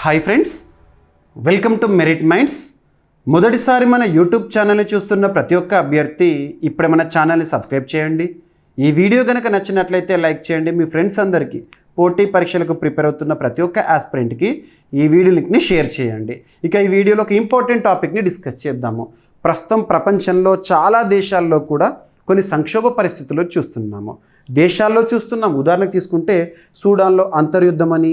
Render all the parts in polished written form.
Hi friends, welcome to merit minds. మొదటిసారి మన YouTube ఛానల్ని చూస్తున్న ప్రతి ఒక్క అభ్యర్థి ఇప్పుడే మన ఛానల్ని సబ్స్క్రైబ్ చేయండి. ఈ వీడియో కనుక నచ్చినట్లయితే లైక్ చేయండి. మీ ఫ్రెండ్స్ అందరికీ పోటీ పరీక్షలకు ప్రిపేర్ అవుతున్న ప్రతి ఒక్క ఆస్పిరెంట్కి ఈ వీడియో లింక్ని షేర్ చేయండి. ఇక ఈ వీడియోలో ఒక ఇంపార్టెంట్ టాపిక్ని డిస్కస్ చేద్దాము. ప్రస్తుతం ప్రపంచంలో చాలా దేశాల్లో కూడా కొన్ని సంక్షోభ పరిస్థితులు చూస్తున్నాము. దేశాల్లో చూస్తున్నాం. ఉదాహరణకు తీసుకుంటే సూడాన్లో అంతర్యుద్ధమని,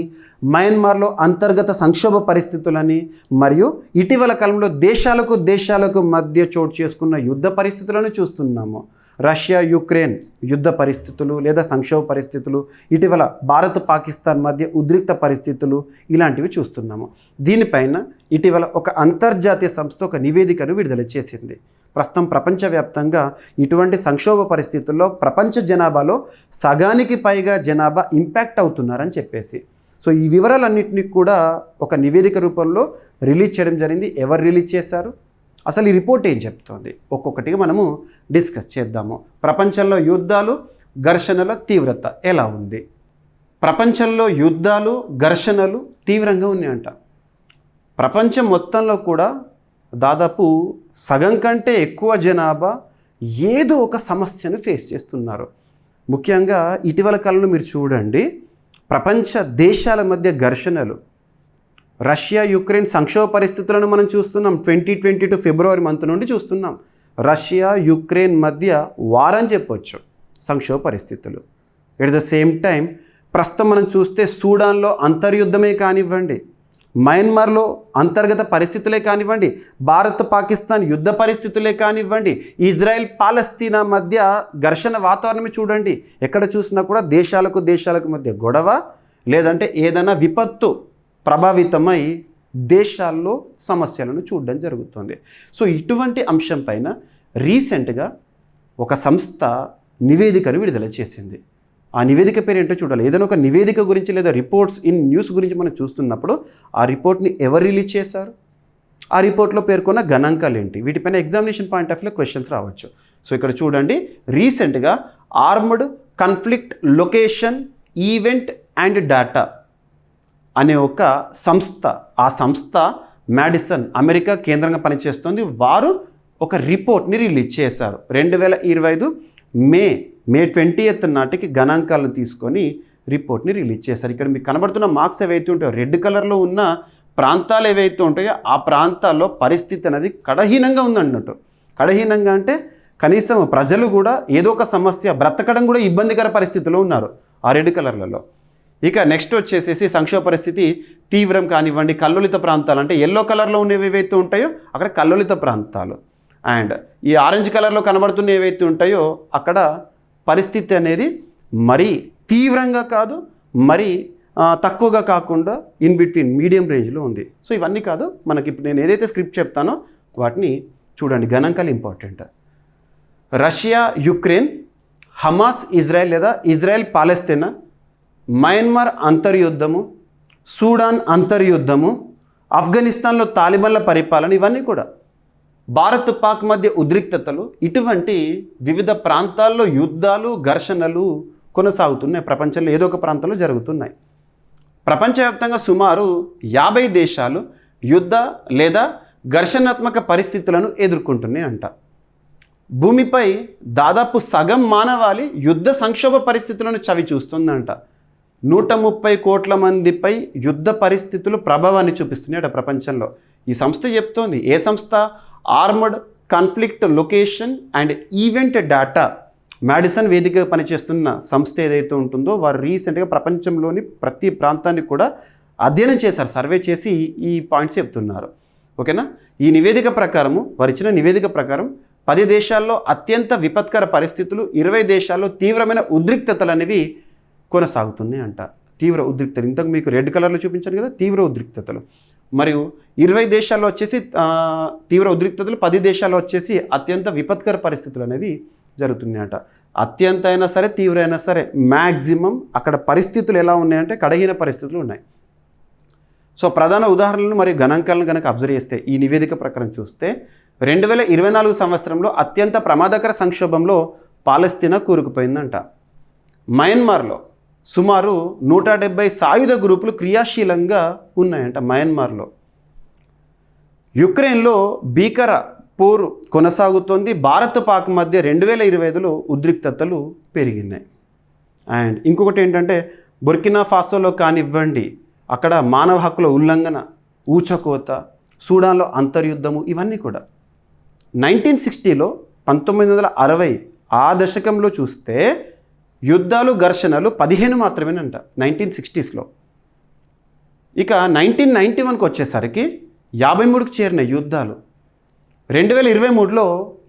మయన్మార్లో అంతర్గత సంక్షోభ పరిస్థితులని, మరియు ఇటీవల కాలంలో దేశాలకు మధ్య చోటు చేసుకున్న యుద్ధ పరిస్థితులను చూస్తున్నాము. రష్యా యుక్రెయిన్ యుద్ధ పరిస్థితులు లేదా సంక్షోభ పరిస్థితులు, ఇటీవల భారత్ పాకిస్తాన్ మధ్య ఉద్రిక్త పరిస్థితులు, ఇలాంటివి చూస్తున్నాము. దీనిపైన ఇటీవల ఒక అంతర్జాతీయ సంస్థ ఒక నివేదికను విడుదల చేసింది. ప్రస్తుతం ప్రపంచవ్యాప్తంగా ఇటువంటి సంక్షోభ పరిస్థితుల్లో ప్రపంచ జనాభాలో సగానికి పైగా జనాభా ఇంపాక్ట్ అవుతున్నారని చెప్పేసి. సో ఈ వివరాలన్నింటినీ కూడా ఒక నివేదిక రూపంలో రిలీజ్ చేయడం జరిగింది. ఎవరు రిలీజ్ చేశారు, అసలు ఈ రిపోర్ట్ ఏం చెప్తోంది, ఒక్కొక్కటిగా మనము డిస్కస్ చేద్దాము. ప్రపంచంలో యుద్ధాలు, ఘర్షణల తీవ్రత ఎలా ఉంది? ప్రపంచంలో యుద్ధాలు, ఘర్షణలు తీవ్రంగా ఉన్నాయంట. ప్రపంచం మొత్తంలో కూడా దాదాపు సగం కంటే ఎక్కువ జనాభా ఏదో ఒక సమస్యను ఫేస్ చేస్తున్నారు. ముఖ్యంగా ఇటీవల కాలంలో మీరు చూడండి, ప్రపంచ దేశాల మధ్య ఘర్షణలు, రష్యా యుక్రెయిన్ సంక్షోభ పరిస్థితులను మనం చూస్తున్నాం. 2022 ఫిబ్రవరి మంత్ నుండి చూస్తున్నాం. రష్యా యుక్రెయిన్ మధ్య వారని చెప్పొచ్చు సంక్షోభ పరిస్థితులు. ఎట్ ద సేమ్ టైం ప్రస్తుతం మనం చూస్తే సూడాన్లో అంతర్యుద్ధమే కానివ్వండి, మయన్మార్లో అంతర్గత పరిస్థితులే కానివ్వండి, భారత్ పాకిస్తాన్ యుద్ధ పరిస్థితులే కానివ్వండి, ఇజ్రాయెల్ పాలస్తీనా మధ్య ఘర్షణ వాతావరణమే చూడండి. ఎక్కడ చూసినా కూడా దేశాలకు మధ్య గొడవ, లేదంటే ఏదైనా విపత్తు ప్రభావితమై దేశాల్లో సమస్యలను చూడడం జరుగుతుంది. సో ఇటువంటి అంశం పైన రీసెంట్గా ఒక సంస్థ నివేదికను విడుదల చేసింది. ఆ నివేదిక పేరు ఏంటో చూడాలి. ఏదైనా ఒక నివేదిక గురించి లేదా రిపోర్ట్స్ ఇన్ న్యూస్ గురించి మనం చూస్తున్నప్పుడు ఆ రిపోర్ట్ని ఎవరు రిలీజ్ చేశారు, ఆ రిపోర్ట్లో పేర్కొన్న గణాంకాలు ఏంటి, వీటిపైన ఎగ్జామినేషన్ పాయింట్ ఆఫ్ వ్యూలో క్వశ్చన్స్ రావచ్చు. సో ఇక్కడ చూడండి, రీసెంట్గా armed conflict location event and data అనే ఒక సంస్థ, ఆ సంస్థ మాడిసన్ అమెరికా కేంద్రంగా పనిచేస్తుంది. వారు ఒక రిపోర్ట్ని రిలీజ్ చేశారు. 2025 మే 20th నాటికి గణాంకాలను తీసుకొని రిపోర్ట్ని రిలీజ్ చేశారు. ఇక్కడ మీకు కనబడుతున్న మార్క్స్ ఏవైతే ఉంటాయో, రెడ్ కలర్లో ఉన్న ప్రాంతాలు ఏవైతే ఉంటాయో ఆ ప్రాంతాల్లో పరిస్థితి అనేది కడహీనంగా ఉందన్నట్టు. కడహీనంగా అంటే కనీసం ప్రజలు కూడా ఏదో ఒక సమస్య, బ్రతకడం కూడా ఇబ్బందికర పరిస్థితిలో ఉన్నారు ఆ రెడ్ కలర్లలో. ఇక నెక్స్ట్ వచ్చేసేసి సంక్షోభ పరిస్థితి తీవ్రం కానివ్వండి, కల్లోలిత ప్రాంతాలు అంటే ఎల్లో కలర్లో ఉన్నవి ఏవైతే ఉంటాయో అక్కడ కల్లోలిత ప్రాంతాలు, అండ్ ఈ ఆరెంజ్ కలర్లో కనబడుతున్న ఏవైతే ఉంటాయో అక్కడ పరిస్థితి అనేది మరీ తీవ్రంగా కాదు, మరీ తక్కువగా కాకుండా ఇన్ బిట్వీన్ మీడియం రేంజ్లో ఉంది. సో ఇవన్నీ కాదు, మనకి ఇప్పుడు నేను ఏదైతే స్క్రిప్ట్ చెప్తానో వాటిని చూడండి. గణాంకాలు important. Russia Ukraine, Hamas Israel లేదా ఇజ్రాయెల్ పాలస్తీనా, మయన్మార్ అంతర్యుద్ధము, సూడాన్ అంతర్యుద్ధము, ఆఫ్ఘనిస్తాన్లో తాలిబాన్ల పరిపాలన, ఇవన్నీ కూడా భారత్ పాక్ మధ్య ఉద్రిక్తతలు, ఇటువంటి వివిధ ప్రాంతాల్లో యుద్ధాలు, ఘర్షణలు కొనసాగుతున్నాయి. ప్రపంచంలో ఏదో ఒక ప్రాంతంలో జరుగుతున్నాయి. ప్రపంచవ్యాప్తంగా సుమారు 50 దేశాలు యుద్ధ లేదా ఘర్షణాత్మక పరిస్థితులను ఎదుర్కొంటున్నాయి అంట. భూమిపై దాదాపు సగం మానవాళి యుద్ధ సంక్షోభ పరిస్థితులను చవి చూస్తుందంట. 130 కోట్ల మందిపై యుద్ధ పరిస్థితులు ప్రభావాన్ని చూపిస్తున్నాయట ప్రపంచంలో. ఈ సంస్థ చెప్తోంది. ఏ సంస్థ? Armed conflict location and event data Madison వేదికగా పనిచేస్తున్న సంస్థ ఏదైతే ఉంటుందో వారు రీసెంట్గా ప్రపంచంలోని ప్రతి ప్రాంతాన్ని కూడా అధ్యయనం చేశారు, సర్వే చేసి ఈ పాయింట్స్ చెప్తున్నారు. ఓకేనా? ఈ నివేదిక ప్రకారము, వారు ఇచ్చిన నివేదిక ప్రకారం 10 దేశాల్లో అత్యంత విపత్కర పరిస్థితులు, 20 దేశాల్లో తీవ్రమైన ఉద్రిక్తతలు అనేవి కొనసాగుతున్నాయి అంట. తీవ్ర ఉద్రిక్తలు, ఇంతకు మీకు రెడ్ కలర్లో చూపించాను కదా, తీవ్ర ఉద్రిక్తతలు. మరియు 20 దేశాల్లో వచ్చేసి తీవ్ర ఉద్రిక్తతలు, 10 దేశాల్లో వచ్చేసి అత్యంత విపత్కర పరిస్థితులు అనేవి జరుగుతున్నాయట. అత్యంత అయినా సరే, తీవ్ర అయినా సరే, మ్యాక్సిమం అక్కడ పరిస్థితులు ఎలా ఉన్నాయంటే కడహీన పరిస్థితులు ఉన్నాయి. సో ప్రధాన ఉదాహరణలు మరియు గణాంకాలను కనుక అబ్జర్వ్ చేస్తే ఈ నివేదిక ప్రకారం చూస్తే 2024 సంవత్సరంలో అత్యంత ప్రమాదకర సంక్షోభంలో పాలస్తీనా కూరుకుపోయిందంట. మయన్మార్లో సుమారు 170 సాయుధ గ్రూపులు క్రియాశీలంగా ఉన్నాయంట మయన్మార్లో. యుక్రెయిన్లో భీకర పోరు కొనసాగుతోంది. భారత్ పాక్ మధ్య 2025లో ఉద్రిక్తతలు పెరిగినాయి. అండ్ ఇంకొకటి ఏంటంటే బుర్కినా ఫాసోలో కానివ్వండి, అక్కడ మానవ హక్కుల ఉల్లంఘన, ఊచకోత, సూడాన్లో అంతర్యుద్ధము, ఇవన్నీ కూడా 1960లో 1960 ఆ దశకంలో చూస్తే యుద్ధాలు ఘర్షణలు 15 మాత్రమేనంట 1960స్లో. ఇక 1991కి వచ్చేసరికి 53కి చేరిన యుద్ధాలు 2023లో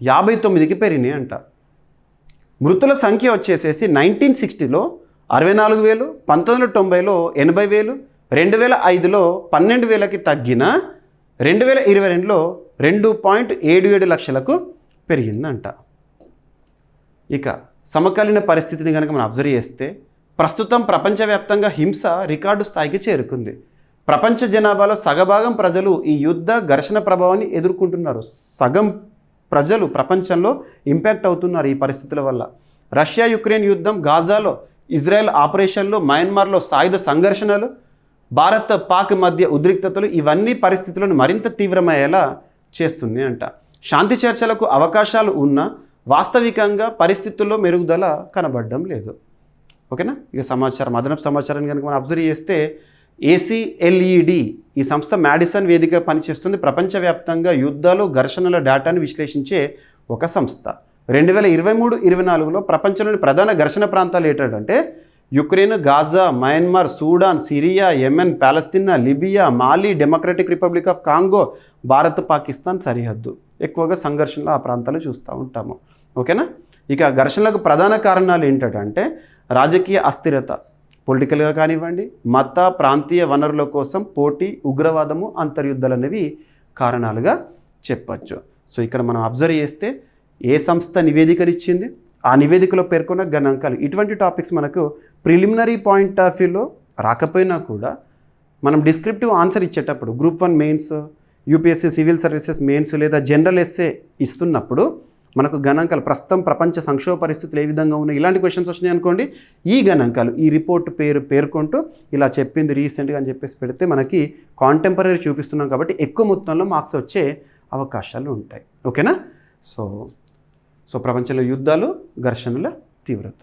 59కి పెరిగినాయి అంట. మృతుల సంఖ్య వచ్చేసేసి 1960లో 64,000, 1990లో 80,000, 2005లో 12,000కి తగ్గిన 2022లో 2.77 లక్షలకు పెరిగిందంట. ఇక సమకాలీన పరిస్థితిని కనుక మనం అబ్జర్వ్ చేస్తే ప్రస్తుతం ప్రపంచవ్యాప్తంగా హింస రికార్డు స్థాయికి చేరుకుంది. ప్రపంచ జనాభాలో సగభాగం ప్రజలు ఈ యుద్ధ ఘర్షణ ప్రభావాన్ని ఎదుర్కొంటున్నారు. సగం ప్రజలు ప్రపంచంలో ఇంపాక్ట్ అవుతున్నారు ఈ పరిస్థితుల వల్ల. రష్యా యుక్రెయిన్ యుద్ధం, గాజాలో ఇజ్రాయెల్ ఆపరేషన్లు, మయన్మార్లో సాయుధ సంఘర్షణలు, భారత్ పాక్ మధ్య ఉద్రిక్తతలు, ఇవన్నీ పరిస్థితులను మరింత తీవ్రమయ్యేలా చేస్తుంది అంట. శాంతి చర్చలకు అవకాశాలు ఉన్నా వాస్తవికంగా పరిస్థితుల్లో మెరుగుదల కనబడడం లేదు. ఓకేనా. ఇక సమాచారం, అదనపు సమాచారాన్ని కనుక మనం అబ్జర్వ్ చేస్తే ACLED ఈ సంస్థ మ్యాడిసన్ వేదిక పనిచేస్తుంది. ప్రపంచవ్యాప్తంగా యుద్ధాలు, ఘర్షణల డేటాను విశ్లేషించే ఒక సంస్థ. 2023-24లో ప్రపంచంలోని ప్రధాన ఘర్షణ ప్రాంతాలు ఏంటంటే Ukraine, Gaza, Myanmar, Sudan, Syria, Yemen, Palestine, Libya, Mali, democratic republic of Congo, Bharat Pakistan సరిహద్దు. ఎక్కువగా సంఘర్షణలు ఆ ప్రాంతాలు చూస్తూ ఉంటాము. ఓకేనా. ఇక ఘర్షణలకు ప్రధాన కారణాలు ఏంటంటే రాజకీయ అస్థిరత, పొలిటికల్గా కానివ్వండి, మత ప్రాంతీయ వనరుల కోసం పోటీ, ఉగ్రవాదము, అంతర్యుద్ధాలు అనేవి కారణాలుగా చెప్పచ్చు. సో ఇక్కడ మనం అబ్జర్వ్ చేస్తే ఏ సంస్థ నివేదికనిచ్చింది, ఆ నివేదికలో పేర్కొన్న గణాంకాలు, ఇటువంటి టాపిక్స్ మనకు ప్రిలిమినరీ పాయింట్ ఆఫ్ వ్యూలో రాకపోయినా కూడా మనం డిస్క్రిప్టివ్ ఆన్సర్ ఇచ్చేటప్పుడు group 1 mains, UPSC civil services mains లేదా జనరల్ ఎస్సే ఇస్తున్నప్పుడు మనకు గణాంకాలు, ప్రస్తుతం ప్రపంచ సంక్షోభ పరిస్థితులు ఏ విధంగా ఉన్నాయి, ఇలాంటి క్వశ్చన్స్ వచ్చినాయి అనుకోండి, ఈ గణాంకాలు, ఈ రిపోర్ట్ పేర్కొంటూ ఇలా చెప్పింది రీసెంట్గా అని చెప్పేసి పెడితే మనకి కాంటెంపరీ చూపిస్తున్నాం కాబట్టి ఎక్కువ మొత్తంలో మార్క్స్ వచ్చే అవకాశాలు ఉంటాయి. ఓకేనా. సో ప్రపంచంలో యుద్ధాలు, ఘర్షణల తీవ్రత.